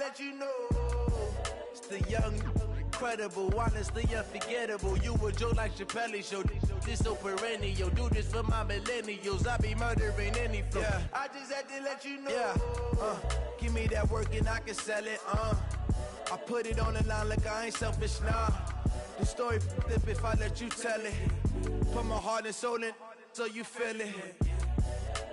let you know. It's the young, incredible, honestly unforgettable. You a Joe like Chappelle show. This so perennial. Do this for my millennials. I be murdering any flow. Yeah. I just had to let you know. Yeah. Give me that work and I can sell it. I put it on the line like I ain't selfish, nah. The story flip if I let you tell it. Put my heart and soul in so you feel it.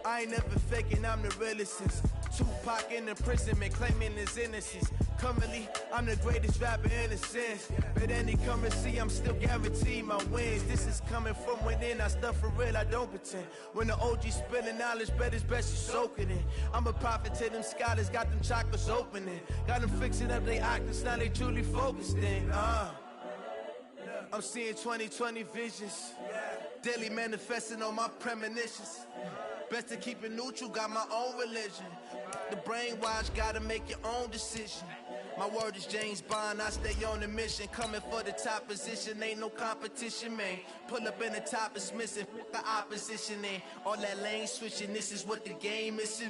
I ain't never faking, I'm the realest since Tupac in imprisonment, claiming his innocence. Currently, I'm the greatest rapper in a sense. But any currency, I'm still guaranteed my wins. This is coming from within, I stuff for real, I don't pretend. When the OG spilling knowledge, bet it's best you soak it in. I'm a prophet to them scholars, got them chakras opening. Got them fixing up their octaves, now they truly focused in. I'm seeing 2020 visions. Daily manifesting on my premonitions. Best to keep it neutral, got my own religion. The brainwash, gotta make your own decision. My word is James Bond, I stay on the mission. Coming for the top position, ain't no competition, man. Pull up in the top is missing, the opposition ain't. All that lane switching, this is what the game is.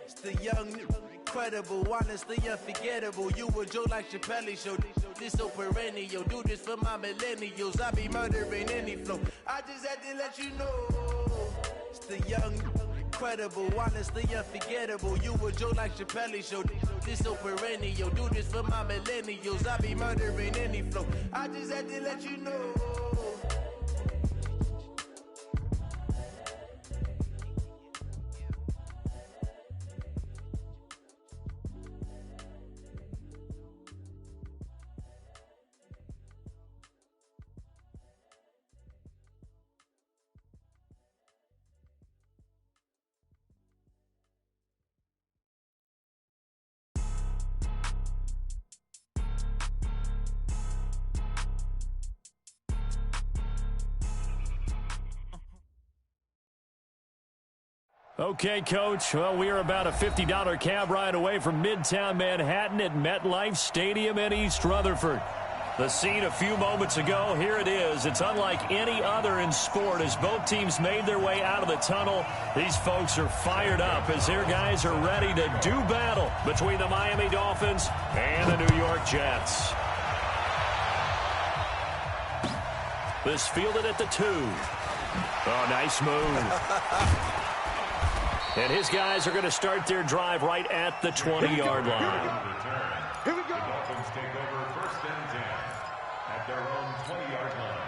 It's the young, incredible, honestly unforgettable. You a Joe like Chappelle show. This so perennial. Do this for my millennials. I be murdering any flow. I just had to let you know. It's the young, incredible, honestly unforgettable. You a Joe like Chappelle show. This so perennial. Do this for my millennials. I be murdering any flow. I just had to let you know. Okay, Coach. Well, we are about a $50 cab ride away from Midtown Manhattan at MetLife Stadium in East Rutherford. The scene a few moments ago, here it is. It's unlike any other in sport as both teams made their way out of the tunnel. These folks are fired up as their guys are ready to do battle between the Miami Dolphins and the New York Jets. This fielded at the 2. Oh, nice move. And his guys are going to start their drive right at the 20-yard line. Here we go. The Dolphins take over 1st and 10 at their own 20-yard line.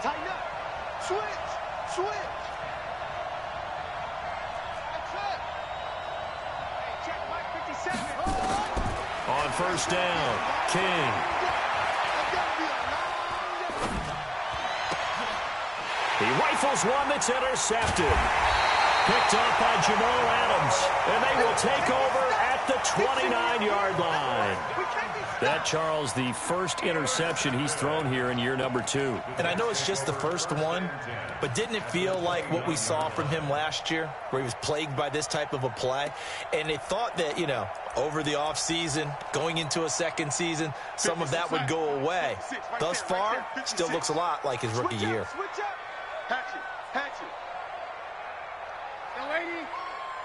Tighten up. Switch. That's it. Hey, check Mike 57. On 1st down, King. He rifles one that's intercepted. Picked up by Jamal Adams. And they will take over at the 29-yard line. That, Charles, the first interception he's thrown here in year number 2. And I know it's just the first one, but didn't it feel like what we saw from him last year, where he was plagued by this type of a play? And they thought that, you know, over the offseason, going into a second season, some of that would go away. Thus far, still looks a lot like his rookie year. Hatch it. Go, 80.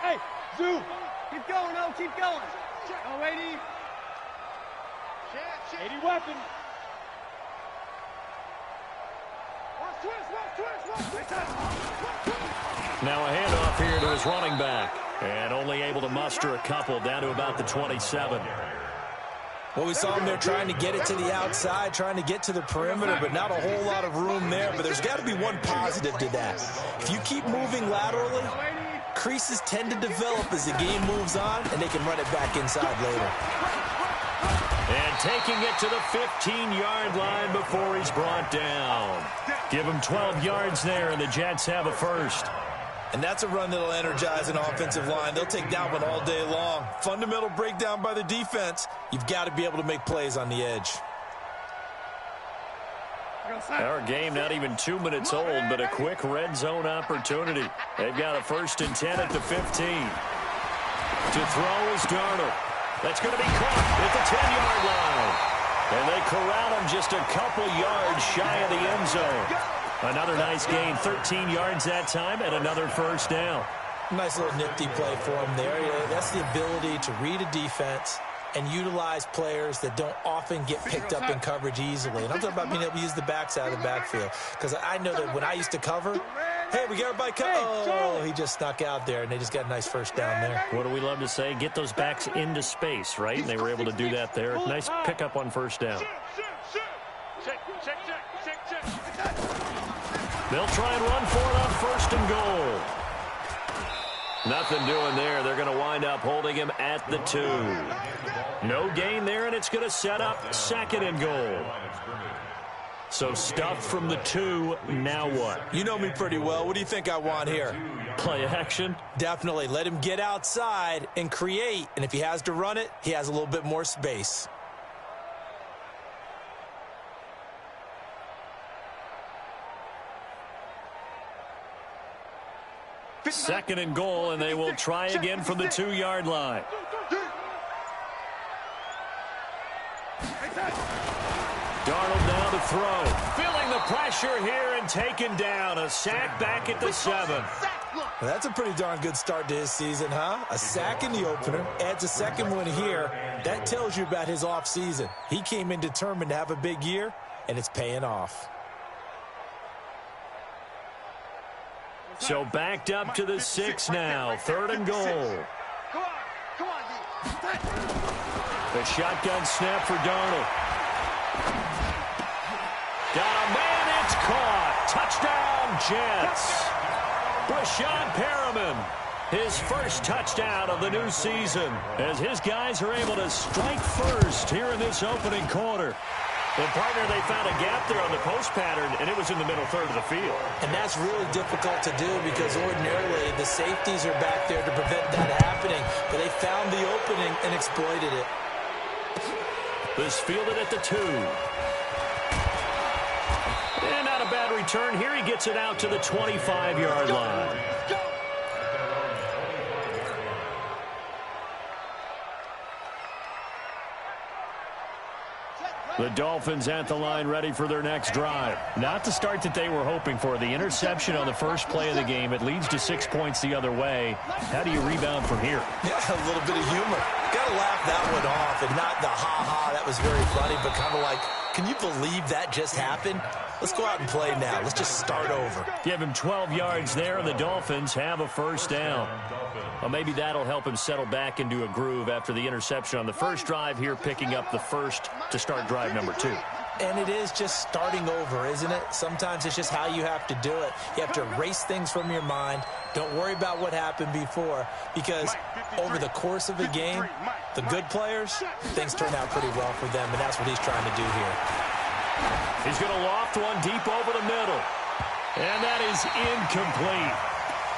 Hey, Zoo. Keep going, keep going. Go, 80. 80 weapon. Now a handoff here to his running back. And only able to muster a couple down to about the 27. Well, we saw him there trying to get it to the outside, trying to get to the perimeter, but not a whole lot of room there. But there's got to be one positive to that. If you keep moving laterally, creases tend to develop as the game moves on, and they can run it back inside later. And taking it to the 15-yard line before he's brought down. Give him 12 yards there, and the Jets have a first. And that's a run that'll energize an offensive line. They'll take that one all day long. Fundamental breakdown by the defense. You've got to be able to make plays on the edge. Our game not even 2 minutes old, but a quick red zone opportunity. They've got a 1st and 10 at the 15. To throw is Darnold. That's going to be caught at the 10-yard line. And they corral him just a couple yards shy of the end zone. Another nice gain, 13 yards that time, and another 1st down. Nice little nifty play for him there. That's the ability to read a defense and utilize players that don't often get picked up in coverage easily. And I'm talking about being able to use the backside of the backfield. Because I know that when I used to cover, hey, we got everybody covered. Oh, he just snuck out there, and they just got a nice 1st down there. What do we love to say? Get those backs into space, right? And they were able to do that there. Nice pickup on 1st down. They'll try and run for it on 1st and goal. Nothing doing there. They're going to wind up holding him at the 2. No gain there, and it's going to set up 2nd and goal. So stuffed from the 2, now what? You know me pretty well. What do you think I want here? Play action? Definitely. Let him get outside and create. And if he has to run it, he has a little bit more space. Second and goal, and they will try again from the 2-yard line. Darnold now to throw. Feeling the pressure here and taken down. A sack back at the 7. Well, that's a pretty darn good start to his season, huh? A sack in the opener, adds a 2nd one here. That tells you about his offseason. He came in determined to have a big year, and it's paying off. So backed up to the 6 now. 3rd and goal. The shotgun snap for Darnold. Got a man, it's caught. Touchdown, Jets. Brashad Perriman, his 1st touchdown of the new season, as his guys are able to strike first here in this opening quarter. Well, partner, they found a gap there on the post pattern, and it was in the middle 3rd of the field. And that's really difficult to do because ordinarily the safeties are back there to prevent that happening. But they found the opening and exploited it. This fielded at the 2. And not a bad return. Here he gets it out to the 25-yard line. The Dolphins at the line ready for their next drive. Not the start that they were hoping for. The interception on the first play of the game. It leads to 6 points the other way. How do you rebound from here? Yeah, a little bit of humor. Got to laugh that one off, and not the ha-ha. That was very funny, but kind of like, can you believe that just happened? Let's go out and play now. Let's just start over. Give him 12 yards there, and the Dolphins have a 1st down. Well, maybe that'll help him settle back into a groove after the interception on the first drive here, picking up the 1st to start drive number 2. And it is just starting over, isn't it? Sometimes it's just how you have to do it. You have to erase things from your mind. Don't worry about what happened before, because over the course of a game, the good players, things turn out pretty well for them, and that's what he's trying to do here. He's going to loft one deep over the middle. And that is incomplete.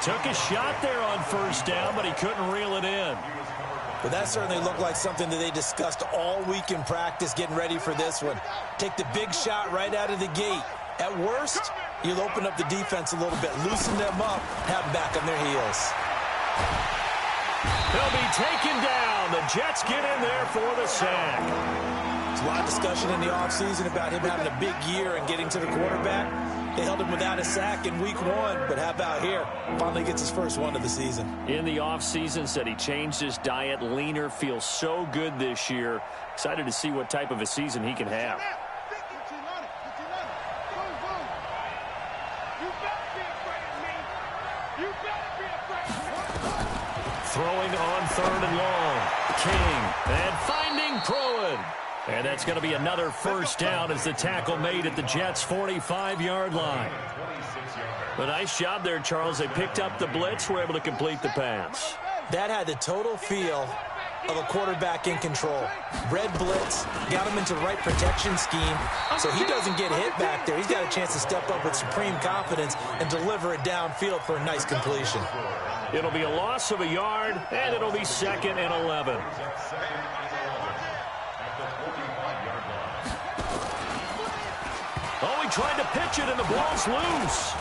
Took a shot there on 1st down, but he couldn't reel it in. But that certainly looked like something that they discussed all week in practice getting ready for this one. Take the big shot right out of the gate. At worst, you'll open up the defense a little bit, loosen them up, have them back on their heels. He'll be taken down. The Jets get in there for the sack. There's a lot of discussion in the offseason about him having a big year and getting to the quarterback. They held him without a sack in week 1, but how about here? Finally gets his first one of the season. In the offseason, said he changed his diet, leaner, feels so good this year. Excited to see what type of a season he can have. Throwing on 3rd and long. King, and finding Pruitt. And that's going to be another 1st down as the tackle made at the Jets' 45-yard line. A nice job there, Charles. They picked up the blitz, were able to complete the pass. That had the total feel of a quarterback in control. Red blitz, got him into the right protection scheme, so he doesn't get hit back there. He's got a chance to step up with supreme confidence and deliver it downfield for a nice completion. It'll be a loss of a yard, and it'll be 2nd and 11. Oh, he tried to pitch it, and the ball's loose.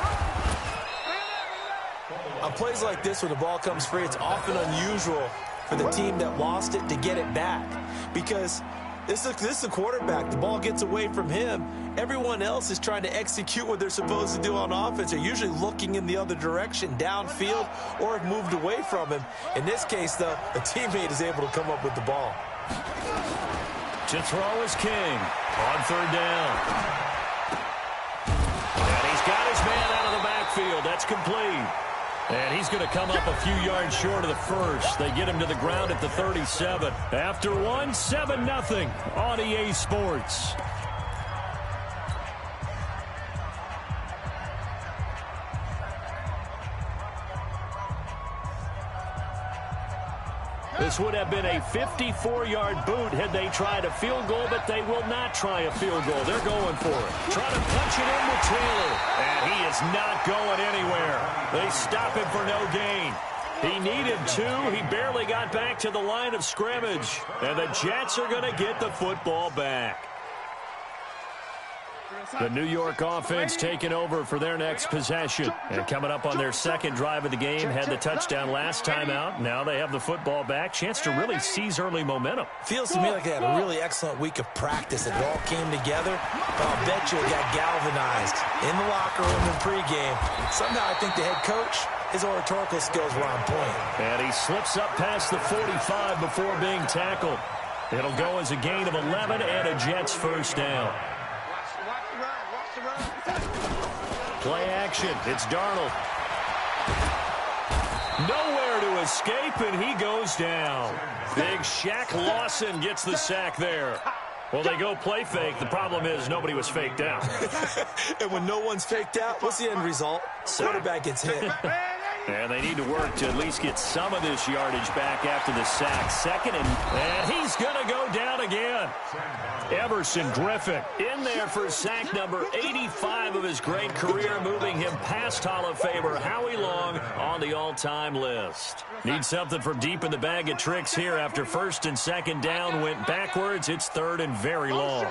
On plays like this, when the ball comes free, it's often unusual for the team that lost it to get it back. Because this is the quarterback. The ball gets away from him. Everyone else is trying to execute what they're supposed to do on offense. They're usually looking in the other direction, downfield, or have moved away from him. In this case, though, a teammate is able to come up with the ball. To throw is King on third down. And he's got his man out of the backfield. That's complete. And he's going to come up a few yards short of the first. They get him to the ground at the 37. After one, 7-0 on EA Sports. This would have been a 54-yard boot had they tried a field goal, but they will not try a field goal. They're going for it. Trying to punch it in with Taylor. And he is not going anywhere. They stop him for no gain. He needed 2. He barely got back to the line of scrimmage. And the Jets are going to get the football back. The New York offense taking over for their next possession. And coming up on their second drive of the game, had the touchdown last time out. Now they have the football back. Chance to really seize early momentum. Feels to me like they had a really excellent week of practice. It all came together. But I'll bet you it got galvanized in the locker room in pregame. Somehow I think the head coach, his oratorical skills were on point. And he slips up past the 45 before being tackled. It'll go as a gain of 11 and a Jets first down. Play action. It's Darnold. Nowhere to escape, and he goes down. Big Shaq Lawson gets the sack there. Well, they go play fake. The problem is nobody was faked out. And when no one's faked out, what's the end result? Quarterback gets hit. And they need to work to at least get some of this yardage back after the sack. Second, and he's going to go down again. Everson Griffin in there for sack number 85 of his great career, moving him past Hall of Famer Howie Long on the all-time list. Need something from deep in the bag of tricks here after first and second down went backwards. It's third and very long.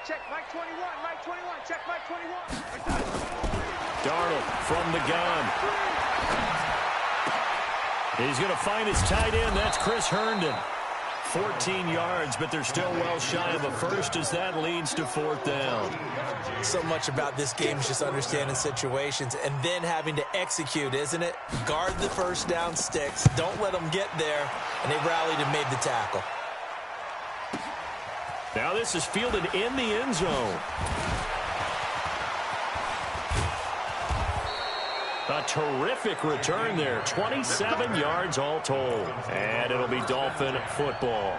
Check Mike 21, Mike 21, check Mike 21. Darnold from the gun. He's going to find his tight end. That's Chris Herndon. 14 yards, but they're still well shy of a first as that leads to fourth down. So much about this game is just understanding situations and then having to execute, isn't it? Guard the first down sticks. Don't let them get there. And they rallied and made the tackle. Now this is fielded in the end zone. A terrific return there. 27 yards all told. And it'll be Dolphin football.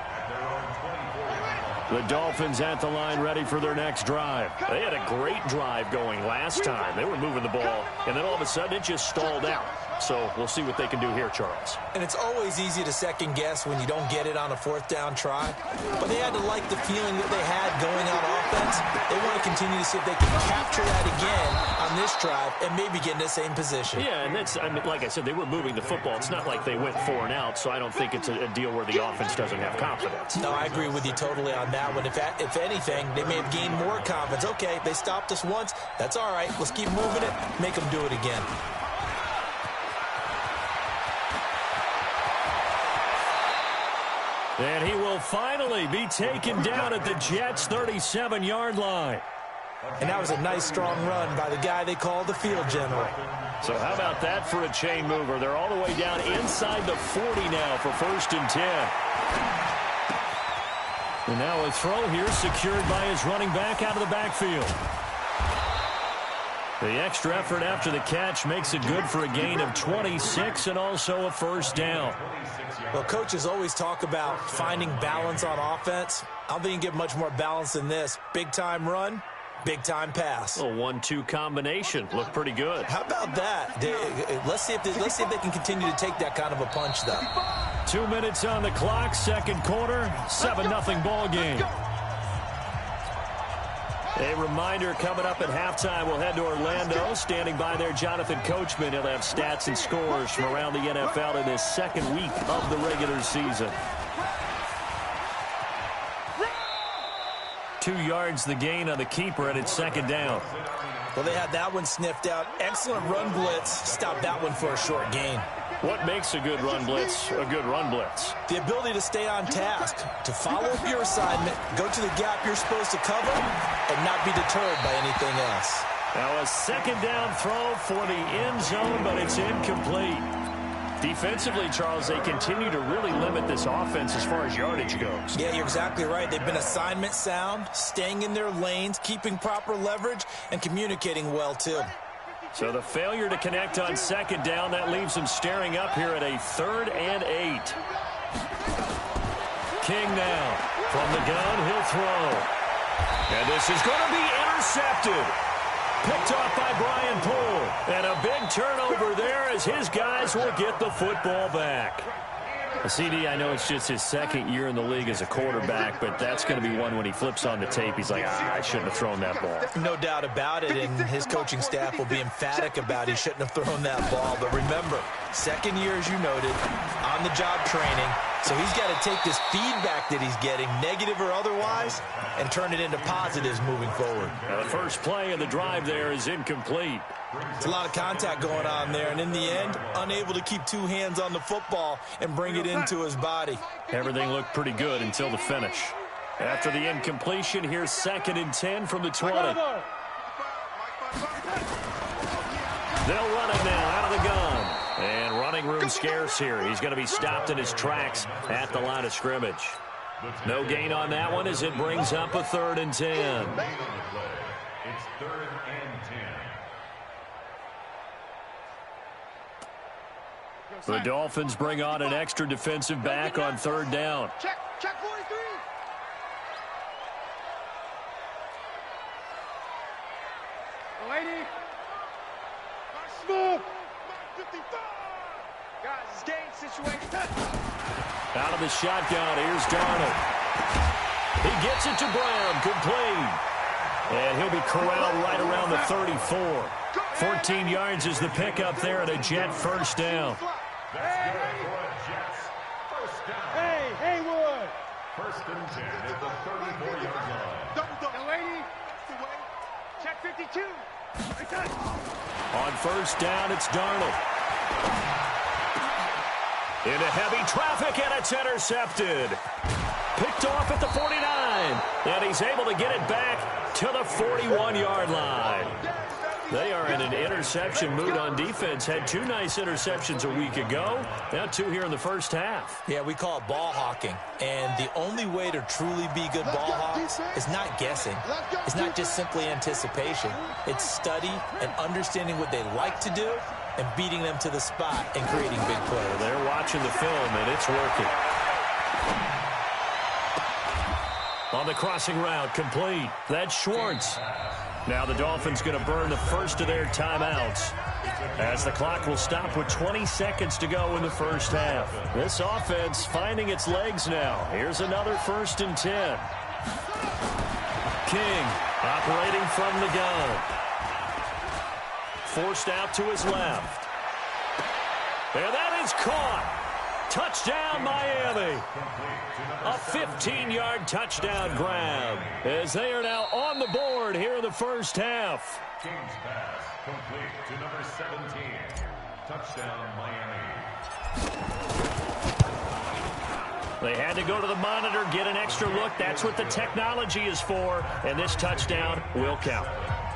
The Dolphins at the line ready for their next drive. They had a great drive going last time. They were moving the ball, and then all of a sudden it just stalled out. So we'll see what they can do here, Charles. And it's always easy to second guess when you don't get it on a fourth down try. But they had to like the feeling that they had going on offense. They want to continue to see if they can capture that again on this drive and maybe get in the same position. Yeah, and that's, I mean, like I said, they were moving the football. It's not like they went 4 and out, so I don't think it's a deal where the offense doesn't have confidence. No, I agree with you totally on that one. If anything, they may have gained more confidence. Okay, they stopped us once. That's all right. Let's keep moving it. Make them do it again. And he will finally be taken down at the Jets' 37-yard line. And that was a nice, strong run by the guy they call the field general. So how about that for a chain mover? They're all the way down inside the 40 now for first and 10. And now a throw here secured by his running back out of the backfield. The extra effort after the catch makes it good for a gain of 26 and also a first down. Well, coaches always talk about finding balance on offense. I don't think you can get much more balance than this. Big-time run, big-time pass. A 1-2 combination. Looked pretty good. How about that? Let's see if they can continue to take that kind of a punch, though. 2 minutes on the clock, second quarter, 7-0 ball game. A reminder coming up at halftime, we'll head to Orlando. Standing by there, Jonathan Coachman. He'll have stats and scores from around the NFL in this second week of the regular season. 2 yards the gain on the keeper, and it's second down. Well, they had that one sniffed out. Excellent run blitz. Stopped that one for a short gain. What makes a good run blitz a good run blitz? The ability to stay on task, to follow up your assignment, go to the gap you're supposed to cover, and not be deterred by anything else. Now a second down throw for the end zone, but it's incomplete. Defensively, Charles, they continue to really limit this offense as far as yardage goes. Yeah, you're exactly right. They've been assignment sound, staying in their lanes, keeping proper leverage, and communicating well, too. So the failure to connect on second down, that leaves them staring up here at a 3rd and 8. King now from the gun, he'll throw. And this is going to be intercepted. Picked off by Brian Poole. And a big turnover there as his guys will get the football back. CD, I know it's just his second year in the league as a quarterback, but that's going to be one when he flips on the tape. He's like, I shouldn't have thrown that ball. No doubt about it, and his coaching staff will be emphatic about he shouldn't have thrown that ball. But remember, second year, as you noted, on-the-job training. So he's got to take this feedback that he's getting, negative or otherwise, and turn it into positives moving forward. Now the first play of the drive there is incomplete. It's a lot of contact going on there, and in the end, unable to keep 2 hands on the football and bring it into his body. Everything looked pretty good until the finish. After the incompletion, here's 2nd and 10 from the 20. They'll run it now out of the gun. And running room scarce here. He's going to be stopped in his tracks at the line of scrimmage. No gain on that one as it brings up a 3rd and 10. It's 3rd and 10. The Dolphins bring on an extra defensive back on 3rd down. Check 43. Lady. Smooth. 55. Guys, it's game situation. Out of the shotgun, here's Darnold. He gets it to Brown, complete. And he'll be corralled right around the 34. 14 yards is the pickup there at a Jet first down. That's good for a Jets. First down. Hey, Haywood. 1st and 10 at the 34-yard line. Delaney. Check 52. On first down, it's Darnold. Into heavy traffic, and it's intercepted. Picked off at the 49. And he's able to get it back to the 41-yard line. They are in an interception mood on defense. Had 2 nice interceptions a week ago. Now 2 here in the first half. Yeah, we call it ball hawking. And the only way to truly be good ball hawks is not guessing. It's not just simply anticipation. It's study and understanding what they like to do and beating them to the spot and creating big plays. They're watching the film, and it's working. On the crossing route, complete. That's Schwartz. Now the Dolphins going to burn the first of their timeouts as the clock will stop with 20 seconds to go in the first half. This offense finding its legs now. Here's another 1st and 10. King operating from the gun. Forced out to his left. And that is caught. Touchdown, Miami. A 15-yard touchdown grab as they are now on the board here in the first half. King's pass complete to number 17. Touchdown, Miami. They had to go to the monitor, get an extra look. That's what the technology is for, and this touchdown will count.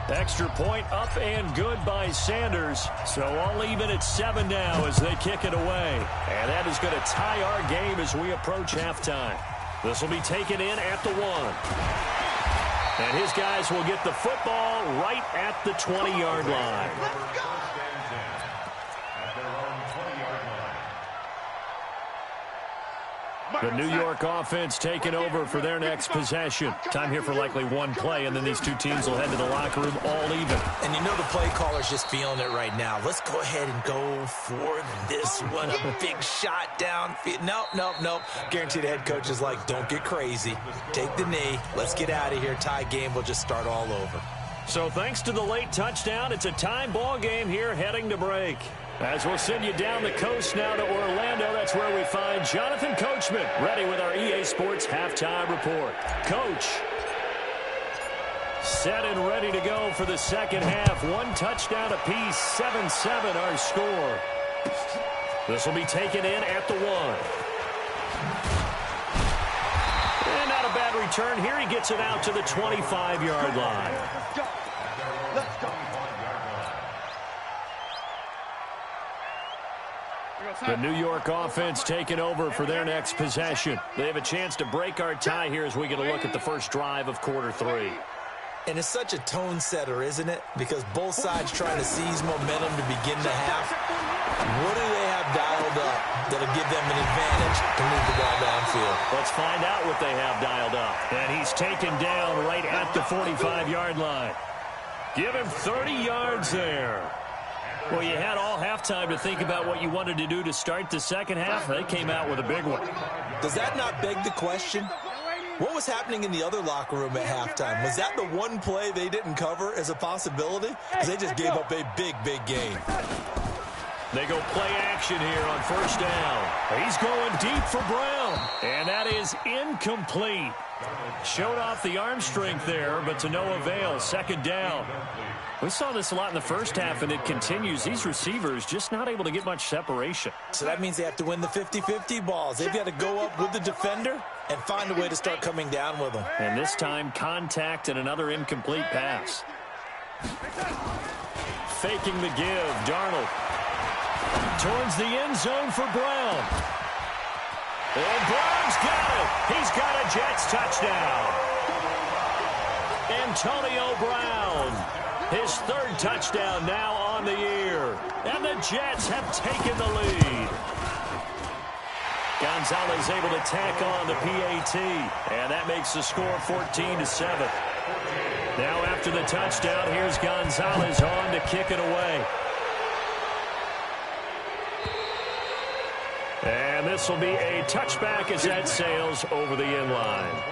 Extra point up and good by Sanders. So all even at 7 now as they kick it away. And that is going to tie our game as we approach halftime. This will be taken in at the 1. And his guys will get the football right at the 20-yard line. The New York offense taking over for their next possession. Time here for likely 1 play, and then these 2 teams will head to the locker room all even. And you know the play caller's just feeling it right now. Let's go ahead and go for this one. A big shot downfield. Nope. Guaranteed the head coach is like, don't get crazy. Take the knee. Let's get out of here. Tie game will just start all over. So thanks to the late touchdown, it's a time ball game here heading to break. As we'll send you down the coast now to Orlando, that's where we find Jonathan Coachman ready with our EA Sports Halftime Report. Coach. set and ready to go for the second half. One touchdown apiece, 7-7 our score. This will be taken in at the 1. And not a bad return here. He gets it out to the 25-yard line. Let's go. Let's go. The New York offense taking over for their next possession. They have a chance to break our tie here as we get a look at the first drive of quarter 3. And it's such a tone setter, isn't it? Because both sides trying to seize momentum to begin the half. What do they have dialed up that'll give them an advantage to move the ball downfield? Let's find out what they have dialed up. And he's taken down right at the 45-yard line. Give him 30 yards there. Well, you had all halftime to think about what you wanted to do to start the second half. They came out with a big one. Does that not beg the question? What was happening in the other locker room at halftime? Was that the one play they didn't cover as a possibility? Because they just gave up a big, big game. They go play action here on first down. He's going deep for Brown. And that is incomplete. Showed off the arm strength there, but to no avail. Second down. We saw this a lot in the first half, and it continues. These receivers just not able to get much separation. So that means they have to win the 50-50 balls. They've got to go up with the defender and find a way to start coming down with them. And this time, contact and another incomplete pass. Faking the give, Darnold. Towards the end zone for Brown. And Brown's got it. He's got a Jets touchdown. Antonio Brown. His third touchdown now on the year. And the Jets have taken the lead. Gonzalez able to tack on the PAT. And that makes the score 14-7. Now after the touchdown, here's Gonzalez on to kick it away. And this will be a touchback as that sails over the end line.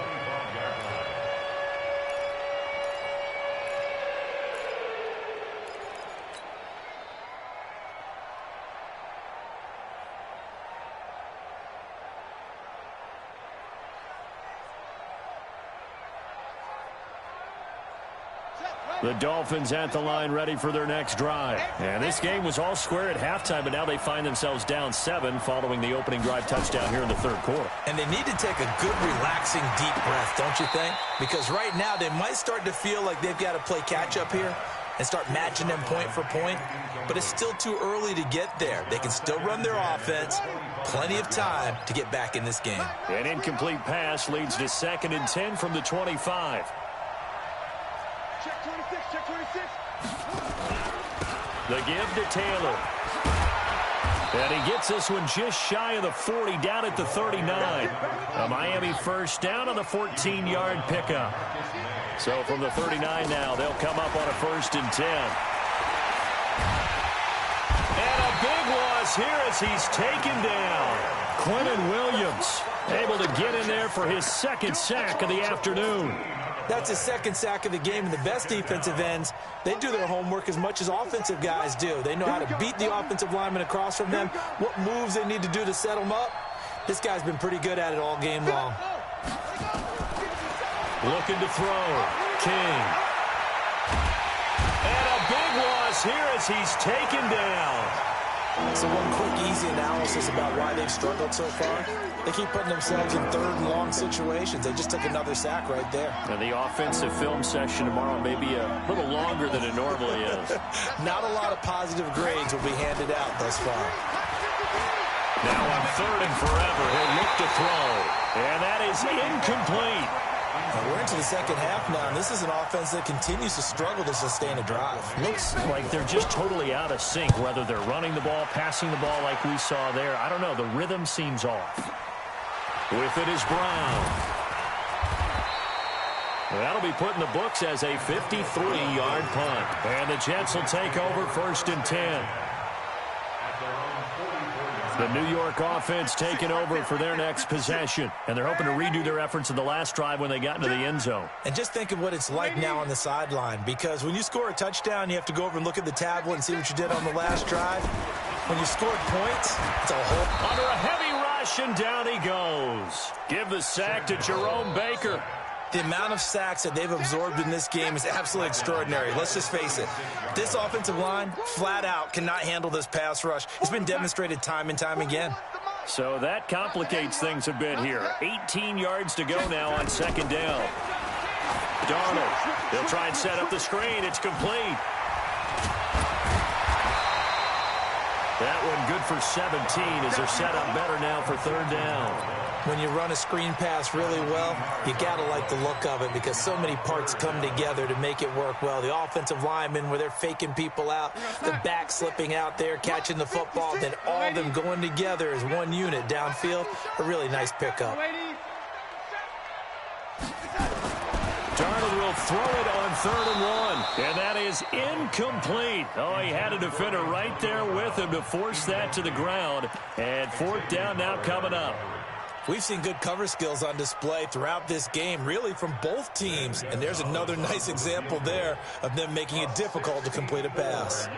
The Dolphins at the line ready for their next drive. And this game was all square at halftime, but now they find themselves down 7 following the opening drive touchdown here in the third quarter. And they need to take a good, relaxing, deep breath, don't you think? Because right now they might start to feel like they've got to play catch-up here and start matching them point for point. But it's still too early to get there. They can still run their offense. Plenty of time to get back in this game. An incomplete pass leads to 2nd and 10 from the 25. Check 26, check 26. The give to Taylor. And he gets this one just shy of the 40, down at the 39. A Miami first down on the 14-yard pickup. So from the 39 now, they'll come up on a 1st and 10. And a big loss here as he's taken down. Quentin Williams able to get in there for his 2nd sack of the afternoon. That's his 2nd sack of the game, and the best defensive ends, they do their homework as much as offensive guys do. They know how to beat the offensive lineman across from them, what moves they need to do to set them up. This guy's been pretty good at it all game long. Looking to throw. King. And a big loss here as he's taken down. So one quick, easy analysis about why they've struggled so far. They keep putting themselves in 3rd and long situations. They just took another sack right there. And the offensive film session tomorrow may be a little longer than it normally is. Not a lot of positive grades will be handed out thus far. Now on 3rd and forever, he'll look to throw. And that is incomplete. And we're into the second half now, and this is an offense that continues to struggle to sustain a drive. Looks like they're just totally out of sync, whether they're running the ball, passing the ball like we saw there. I don't know. The rhythm seems off. With it is Brown. That'll be put in the books as a 53-yard punt. And the Jets will take over 1st and 10. The New York offense taking over for their next possession. And they're hoping to redo their efforts in the last drive when they got into the end zone. And just think of what it's like now on the sideline. Because when you score a touchdown, you have to go over and look at the tablet and see what you did on the last drive. When you scored points, it's a whole... Under a heavy rush, and down he goes. Give the sack to Jerome Baker. The amount of sacks that they've absorbed in this game is absolutely extraordinary. Let's just face it. This offensive line, flat out, cannot handle this pass rush. It's been demonstrated time and time again. So that complicates things a bit here. 18 yards to go now on second down. Darnold, he'll try and set up the screen. It's complete. That one good for 17 as they're set up better now for third down. When you run a screen pass really well, you got to like the look of it because so many parts come together to make it work well. The offensive linemen where they're faking people out, the back slipping out there, catching the football, then all of them going together as one unit downfield. A really nice pickup. Darnold will throw it on 3rd and 1, and that is incomplete. Oh, he had a defender right there with him to force that to the ground, and 4th down now coming up. We've seen good cover skills on display throughout this game, really from both teams. And there's another nice example there of them making it difficult to complete a pass.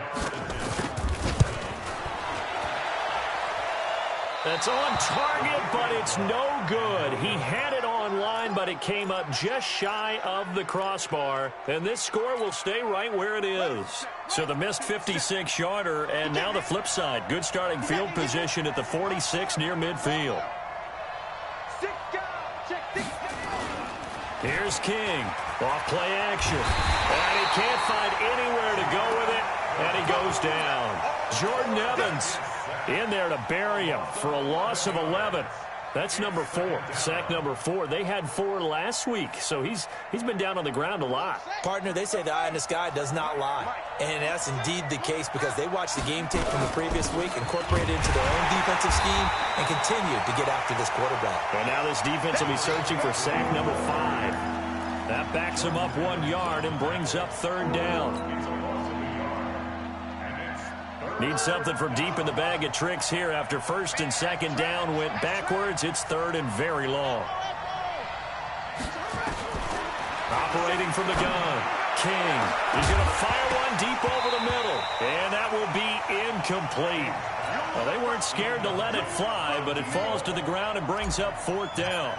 That's on target, but it's no good. He had it on line, but it came up just shy of the crossbar. And this score will stay right where it is. So the missed 56-yarder, and now the flip side. Good starting field position at the 46 near midfield. Here's King. Off play action. And he can't find anywhere to go with it. And he goes down. Jordan Evans in there to bury him for a loss of 11. That's number 4. Sack number 4. They had 4 last week, so he's been down on the ground a lot. Partner, they say the eye in the sky does not lie. And that's indeed the case because they watched the game tape from the previous week, incorporated it into their own defensive scheme, and continued to get after this quarterback. And now this defense will be searching for sack number 5. That backs him up 1 yard and brings up 3rd down. Need something from deep in the bag of tricks here after 1st and 2nd down went backwards. It's 3rd and very long. Operating from the gun. King. He's going to fire one deep over the middle. And that will be incomplete. Well, they weren't scared to let it fly, but it falls to the ground and brings up 4th down.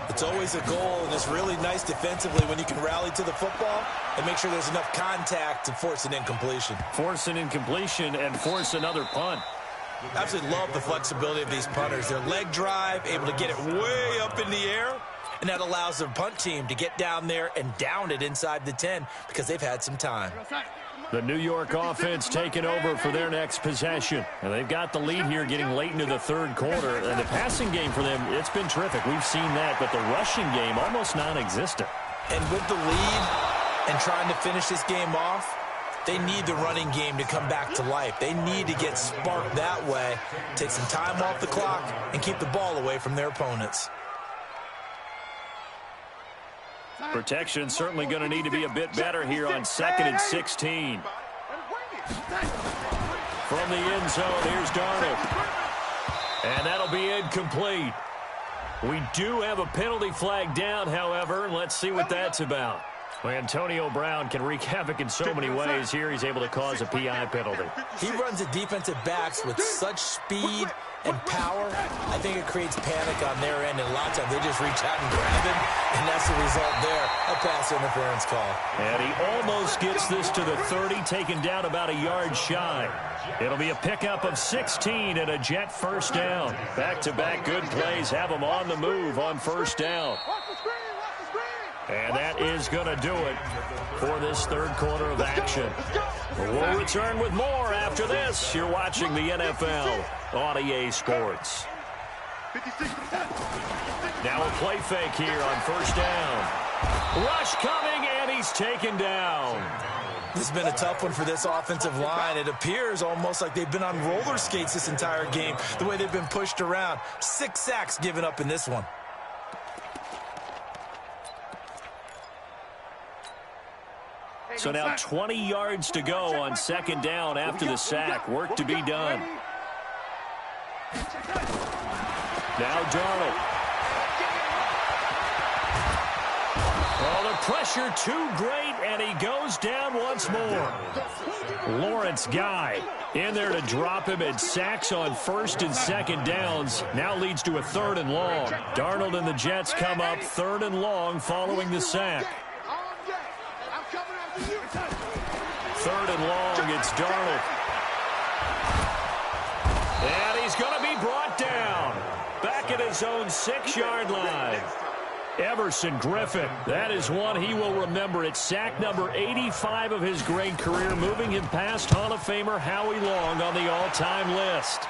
It's always a goal, and it's really nice defensively when you can rally to the football and make sure there's enough contact to force an incompletion. Force an incompletion and force another punt. I absolutely love the flexibility of these punters. Their leg drive, able to get it way up in the air, and that allows their punt team to get down there and down it inside the 10 because they've had some time. The New York offense taking over for their next possession. And they've got the lead here getting late into the 3rd quarter. And the passing game for them, it's been terrific. We've seen that, but the rushing game almost non-existent. And with the lead and trying to finish this game off, they need the running game to come back to life. They need to get sparked that way, take some time off the clock, and keep the ball away from their opponents. Protection certainly going to need to be a bit better here on 2nd and 16. From the end zone, here's Darnold. And that'll be incomplete. We do have a penalty flag down, however, and let's see what that's about. Well, Antonio Brown can wreak havoc in so many ways. Here he's able to cause a PI penalty. He runs the defensive backs with such speed and power. I think it creates panic on their end, and a lot of times they just reach out and grab him, and that's the result there, a pass interference call. And he almost gets this to the 30, taken down about a yard shy. It'll be a pickup of 16 and a Jet 1st down. Back-to-back good plays have them on the move on 1st down. And that is going to do it for this 3rd quarter of action. We'll return with more after this. You're watching the NFL on EA Sports. Now a play fake here on 1st down. Rush coming, and he's taken down. This has been a tough one for this offensive line. It appears almost like they've been on roller skates this entire game, the way they've been pushed around. 6 sacks given up in this one. So now 20 yards to go on 2nd down after the sack. Work to be done. Now Darnold. Oh, the pressure too great, and he goes down once more. Lawrence Guy in there to drop him, and sacks on first and second downs. Now leads to a 3rd and long. Darnold and the Jets come up 3rd and long following the sack. 3rd and long, it's Darnold. And he's going to be brought down. Back at his own 6-yard line. Everson Griffin, that is one he will remember. It's sack number 85 of his great career, moving him past Hall of Famer Howie Long on the all-time list.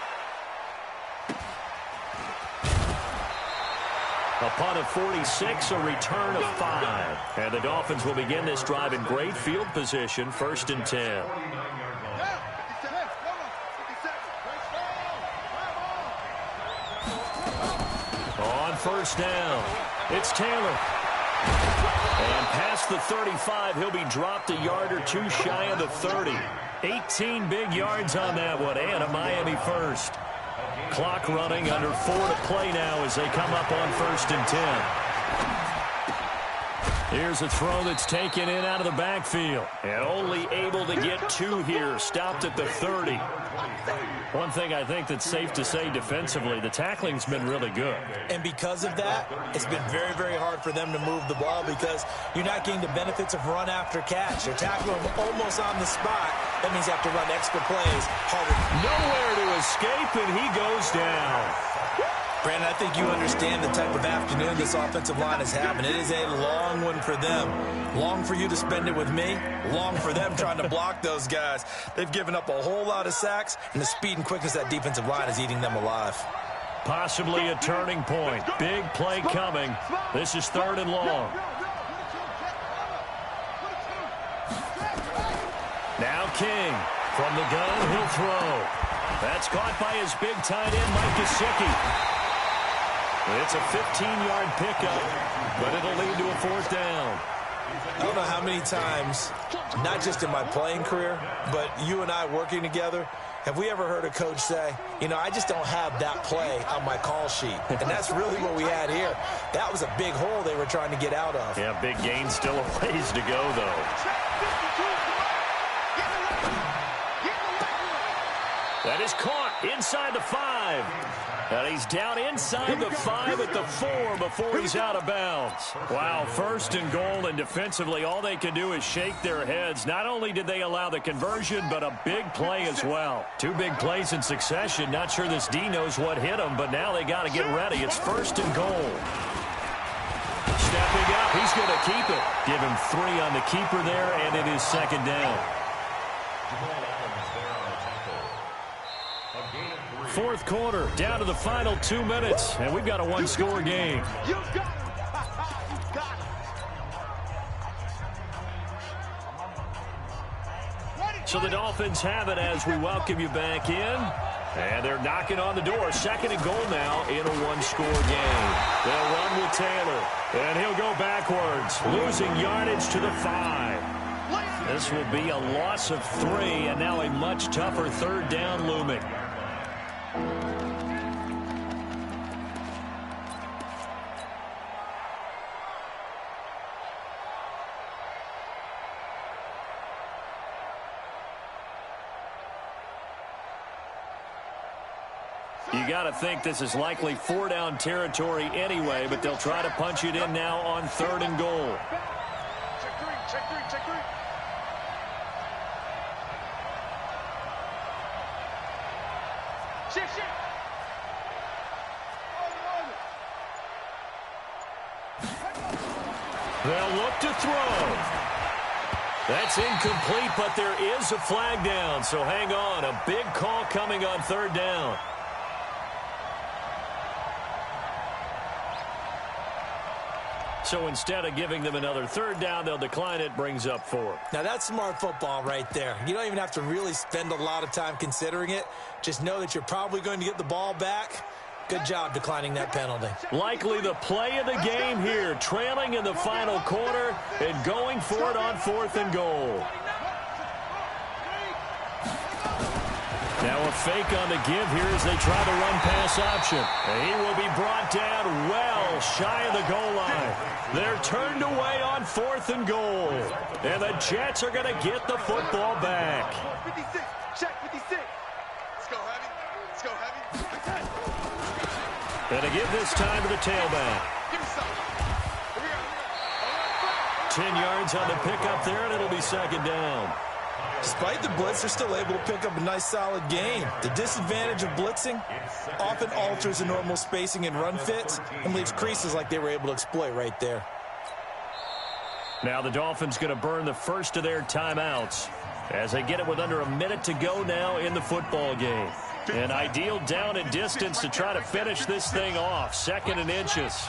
A punt of 46, a return of 5. And the Dolphins will begin this drive in great field position, 1st and 10. On 1st down, it's Taylor. And past the 35, he'll be dropped a yard or two shy of the 30. 18 big yards on that one, and a Miami first. Clock running, under 4 to play now as they come up on 1st and 10. Here's a throw that's taken in out of the backfield. And only able to get 2 here, stopped at the 30. One thing I think that's safe to say defensively, the tackling's been really good. And because of that, it's been very, very hard for them to move the ball because you're not getting the benefits of run after catch. They're tackling him almost on the spot. That means you have to run extra plays harder. Nowhere to escape, and he goes down. Brandon, I think you understand the type of afternoon this offensive line is having. It is a long one for them. Long for you to spend it with me. Long for them trying to block those guys. They've given up a whole lot of sacks, and the speed and quickness of that defensive line is eating them alive. Possibly a turning point. Big play coming. This is 3rd and long. Now King. From the gun, he'll throw. That's caught by his big tight end, Mike Gesicki. It's a 15-yard pickup, but it'll lead to a 4th down. I don't know how many times, not just in my playing career, but you and I working together, have we ever heard a coach say, you know, I just don't have that play on my call sheet. And that's really what we had here. That was a big hole they were trying to get out of. Yeah, big gain, still a ways to go, though. That is caught inside the 5. And he's down inside the 5 at the 4 before he's out of bounds. Wow, 1st and goal, and defensively all they can do is shake their heads. Not only did they allow the conversion, but a big play as well. 2 big plays in succession. Not sure this D knows what hit him, but now they got to get ready. It's 1st and goal. Stepping up, he's going to keep it. Give him 3 on the keeper there, and it is 2nd down. 4th quarter, down to the final 2 minutes, and we've got a 1-score game. So the Dolphins have it as we welcome you back in. And they're knocking on the door. 2nd and goal now in a 1-score game. They'll run with Taylor, and he'll go backwards, losing yardage to the 5. This will be a loss of 3, and now a much tougher 3rd down looming. You got to think this is likely 4-down territory anyway, but they'll try to punch it in now on 3rd and goal. Check three. Shift. They'll look to throw. That's incomplete, but there is a flag down, so hang on. A big call coming on 3rd down. So instead of giving them another 3rd down, they'll decline it, brings up 4. Now, that's smart football right there. You don't even have to really spend a lot of time considering it. Just know that you're probably going to get the ball back. Good job declining that penalty. Likely the play of the game here, trailing in the final quarter and going for it on 4th and goal. Now a a fake on the give here as they try the run-pass option. And he will be brought down well shy of the goal line. They're turned away on 4th and goal. And the Jets are going to get the football back. 56. Check 56. Let's go, heavy. Let's go, heavy. And to give this time to the tailback. Give me some. Here we go. 10 yards on the pickup there, and it'll be 2nd down. Despite the blitz, they're still able to pick up a nice, solid gain. The disadvantage of blitzing often alters the normal spacing and run fits and leaves creases like they were able to exploit right there. Now the Dolphins going to burn the first of their timeouts as they get it with under a minute to go now in the football game. An ideal down and distance to try to finish this thing off. 2nd and inches.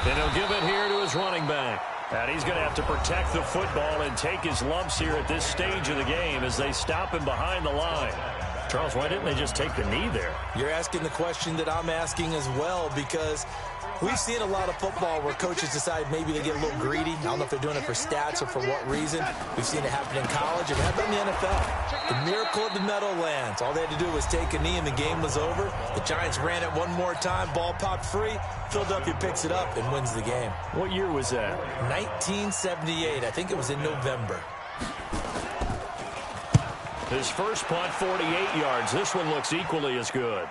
And he'll give it here to his running back. And he's going to have to protect the football and take his lumps here at this stage of the game as they stop him behind the line. Charles, why didn't they just take the knee there? You're asking the question that I'm asking as well, because we've seen a lot of football where coaches decide maybe they get a little greedy. I don't know if they're doing it for stats or for what reason. We've seen it happen in college and happen in the NFL. The miracle of the Meadowlands. All they had to do was take a knee and the game was over. The Giants ran it one more time. Ball popped free. Philadelphia picks it up and wins the game. What year was that? 1978. I think it was in November. His first punt, 48 yards. This one looks equally as good.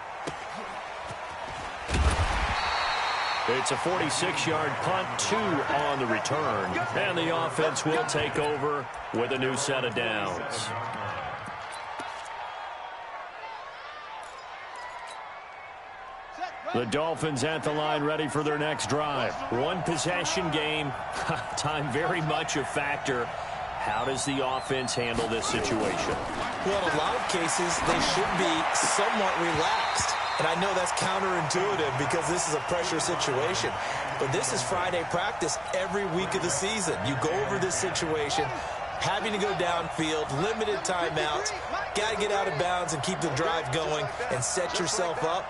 It's a 46-yard punt, 2 on the return. And the offense will take over with a new set of downs. The Dolphins at the line ready for their next drive. One possession game. Time very much a factor. How does the offense handle this situation? Well, in a lot of cases, they should be somewhat relaxed. And I know that's counterintuitive because this is a pressure situation. But this is Friday practice every week of the season. You go over this situation, having to go downfield, limited timeouts, got to get out of bounds and keep the drive going and set yourself up.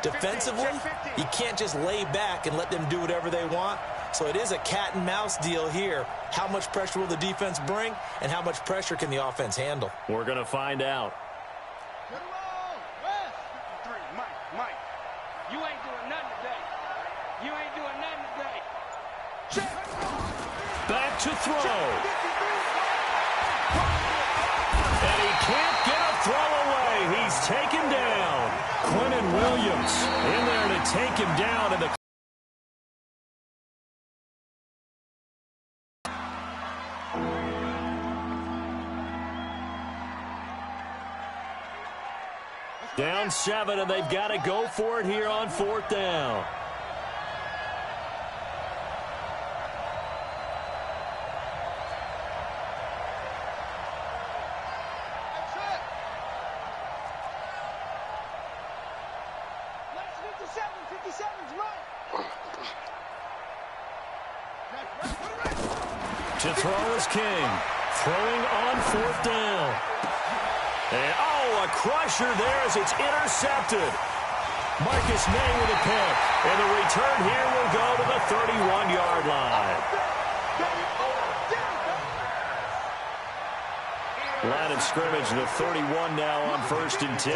Defensively, you can't just lay back and let them do whatever they want. So it is a cat and mouse deal here. How much pressure will the defense bring, and how much pressure can the offense handle? We're going to find out. Mike, you ain't doing nothing today. You ain't doing nothing today. Check. Back to throw. And he can't get a throw away. He's taken down. Quentin Williams in there to take him down in the down 7, and they've got to go for it here on 4th down. To throw is King. Throwing on 4th down. And, a crusher there as it's intercepted. Marcus May with a pick. And the return here will go to the 31-yard line. Line of scrimmage, the 31 now on 1st and 10.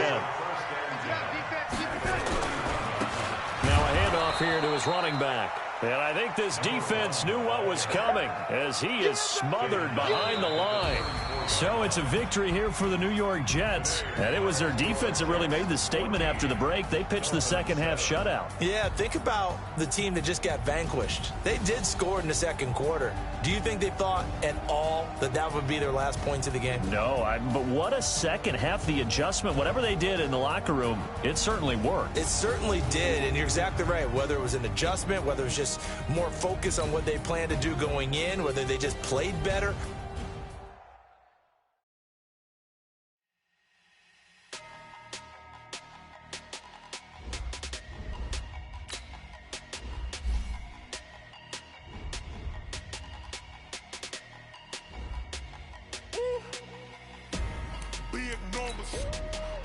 Now a handoff here to his running back. And I think this defense knew what was coming as he is smothered behind the line. So it's a victory here for the New York Jets. And it was their defense that really made the statement after the break. They pitched the second-half shutout. Yeah, think about the team that just got vanquished. They did score in the second quarter. Do you think they thought at all that that would be their last points of the game? No, but what a second half. The adjustment, whatever they did in the locker room, it certainly worked. It certainly did, and you're exactly right. Whether it was an adjustment, whether it was just more focus on what they planned to do going in, whether they just played better.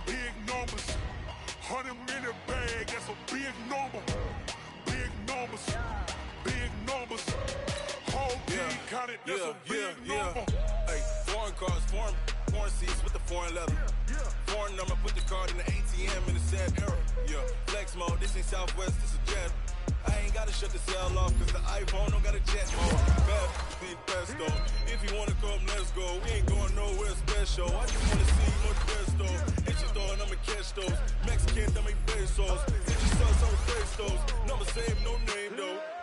Big numbers, 100 minute bag, that's a big number. Big numbers, whole team counted, that's a big number. Hey, Foreign cars, foreign seats with the foreign leather. Foreign number, put the card in the ATM in the sad era. Yeah, flex mode, this ain't Southwest, this a jet. I ain't gotta shut the cell off, cause the iPhone don't got a jet mode. Bad, be pesto. If you wanna come, let's go. We ain't going nowhere special. I just wanna see much pesto. Hit your door and I'ma catch those. Mexican, that make pesos. Hit your sauce on the face those. Number same, no name though.